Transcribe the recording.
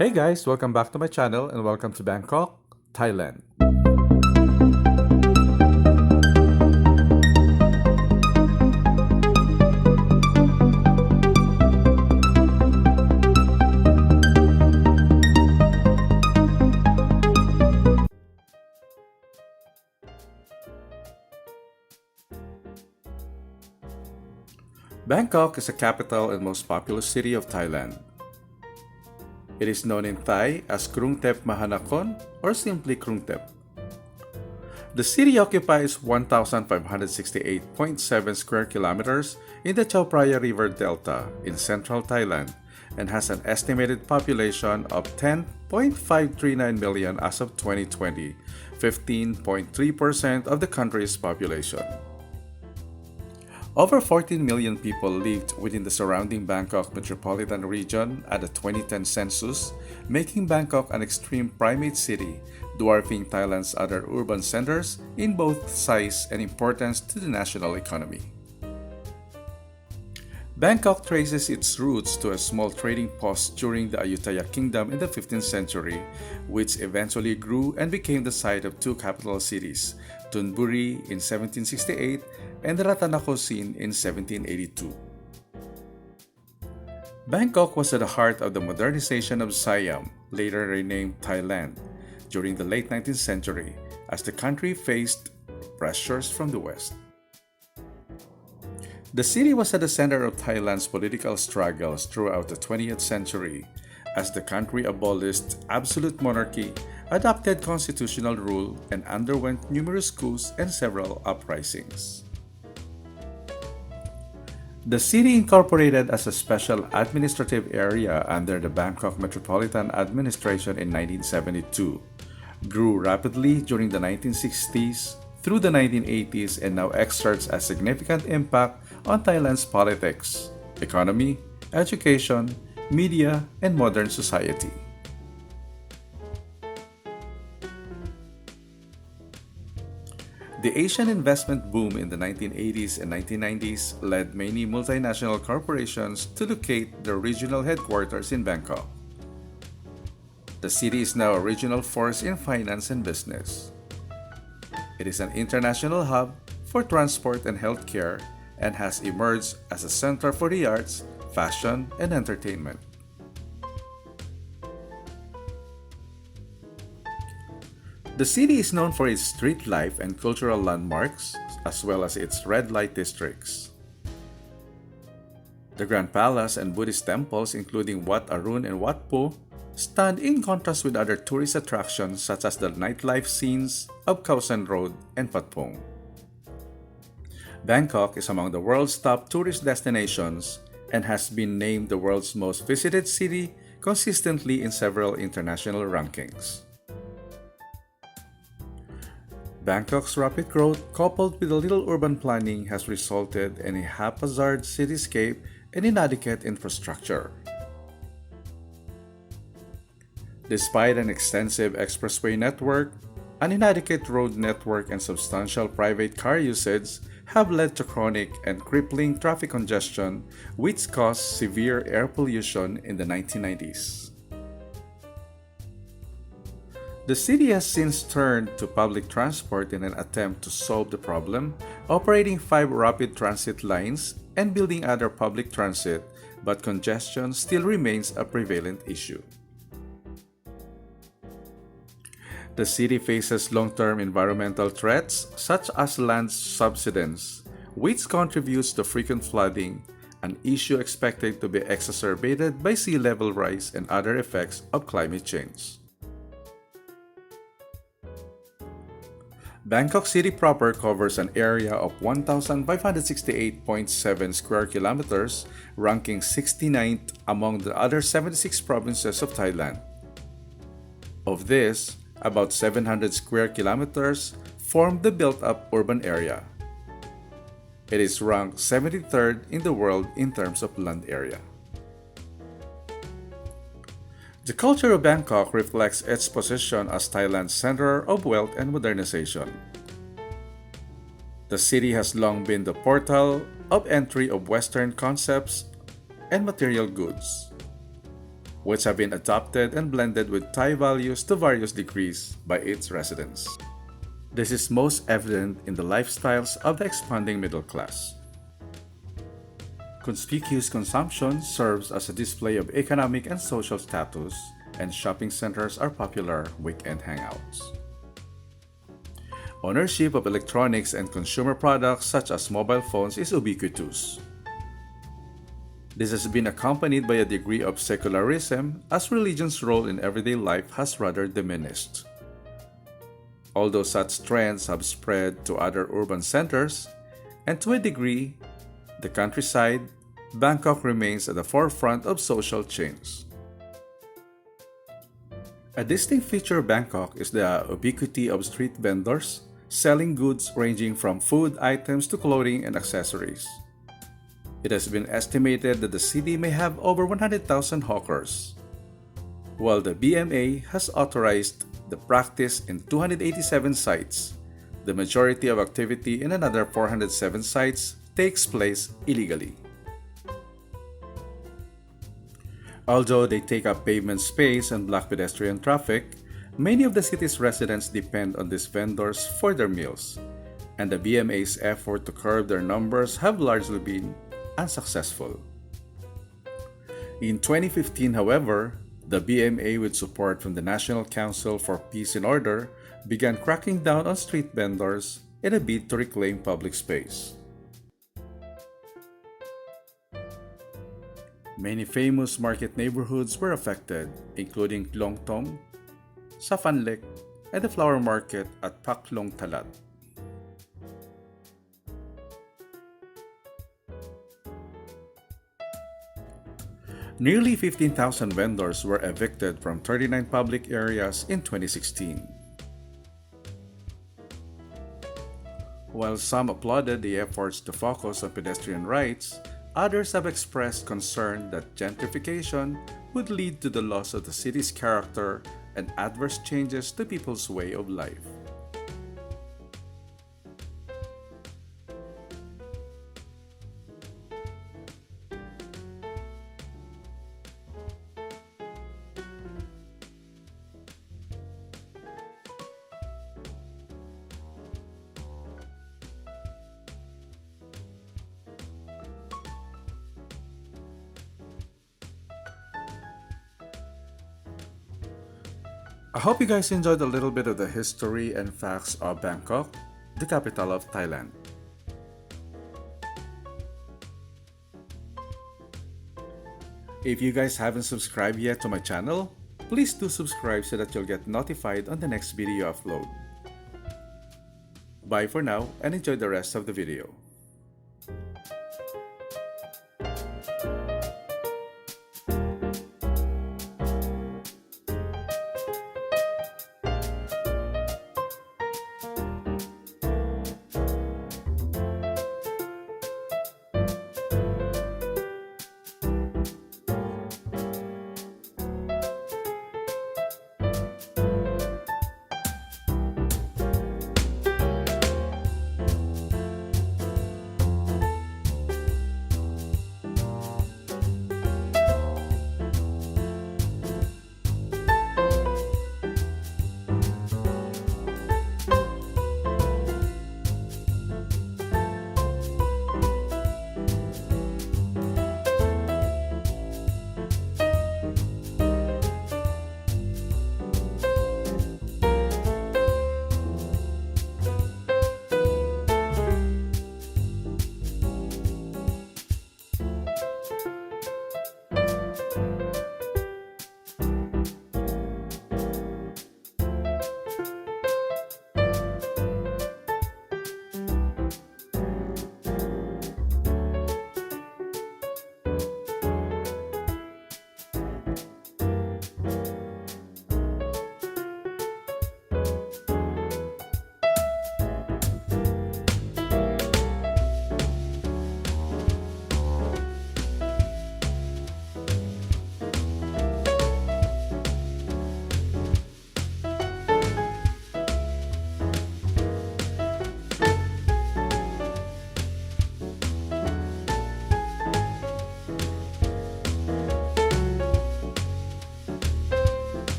Hey guys, welcome back to my channel and welcome to Bangkok, Thailand. Bangkok is the capital and most populous city of Thailand. It is known in Thai as Krung Thep Mahanakon or simply Krung Thep. The city occupies 1,568.7 square kilometers in the Chao Phraya River Delta in central Thailand and has an estimated population of 10.539 million as of 2020, 15.3% of the country's population. Over 14 million people lived within the surrounding Bangkok metropolitan region at the 2010 census, making Bangkok an extreme primate city, dwarfing Thailand's other urban centers in both size and importance to the national economy. Bangkok traces its roots to a small trading post during the Ayutthaya Kingdom in the 15th century, which eventually grew and became the site of two capital cities, Thonburi in 1768 and Rattanakosin in 1782. Bangkok was at the heart of the modernization of Siam, later renamed Thailand, during the late 19th century as the country faced pressures from the West. The city was at the center of Thailand's political struggles throughout the 20th century as the country abolished absolute monarchy, adopted constitutional rule, and underwent numerous coups and several uprisings. The city, incorporated as a special administrative area under the Bangkok Metropolitan Administration in 1972, grew rapidly during the 1960s through the 1980s and now exerts a significant impact on Thailand's politics, economy, education, media, and modern society. The Asian investment boom in the 1980s and 1990s led many multinational corporations to locate their regional headquarters in Bangkok. The city is now a regional force in finance and business. It is an international hub for transport and healthcare and has emerged as a center for the arts, fashion, and entertainment. The city is known for its street life and cultural landmarks, as well as its red light districts. The Grand Palace and Buddhist temples, including Wat Arun and Wat Po, stand in contrast with other tourist attractions such as the nightlife scenes of Khao San Road and Patpong. Bangkok is among the world's top tourist destinations and has been named the world's most visited city consistently in several international rankings. Bangkok's rapid growth, coupled with a little urban planning, has resulted in a haphazard cityscape and inadequate infrastructure. Despite an extensive expressway network, an inadequate road network and substantial private car usage have led to chronic and crippling traffic congestion, which caused severe air pollution in the 1990s. The city has since turned to public transport in an attempt to solve the problem, operating 5 rapid transit lines and building other public transit, but congestion still remains a prevalent issue. The city faces long-term environmental threats such as land subsidence, which contributes to frequent flooding, an issue expected to be exacerbated by sea level rise and other effects of climate change. Bangkok City proper covers an area of 1,568.7 square kilometers, ranking 69th among the other 76 provinces of Thailand. Of this, about 700 square kilometers form the built-up urban area. It is ranked 73rd in the world in terms of land area. The culture of Bangkok reflects its position as Thailand's center of wealth and modernization. The city has long been the portal of entry of Western concepts and material goods, which have been adopted and blended with Thai values to various degrees by its residents. This is most evident in the lifestyles of the expanding middle class. Conspicuous consumption serves as a display of economic and social status, and shopping centers are popular weekend hangouts. Ownership of electronics and consumer products such as mobile phones is ubiquitous. This has been accompanied by a degree of secularism, as religion's role in everyday life has rather diminished. Although such trends have spread to other urban centers, and to a degree, the countryside, Bangkok remains at the forefront of social change. A distinct feature of Bangkok is the ubiquity of street vendors selling goods ranging from food items to clothing and accessories. It has been estimated that the city may have over 100,000 hawkers, while the BMA has authorized the practice in 287 sites. The majority of activity in another 407 sites takes place illegally. Although they take up pavement space and block pedestrian traffic, many of the city's residents depend on these vendors for their meals, and the BMA's effort to curb their numbers have largely been unsuccessful. In 2015, however, the BMA, with support from the National Council for Peace and Order, began cracking down on street vendors in a bid to reclaim public space. Many famous market neighborhoods were affected, including Klongtong, Safanlek, and the flower market at Paklong Talat. Nearly 15,000 vendors were evicted from 39 public areas in 2016. While some applauded the efforts to focus on pedestrian rights, others have expressed concern that gentrification would lead to the loss of the city's character and adverse changes to people's way of life. I hope you guys enjoyed a little bit of the history and facts of Bangkok, the capital of Thailand. If you guys haven't subscribed yet to my channel, please do subscribe so that you'll get notified on the next video upload. Bye for now and enjoy the rest of the video.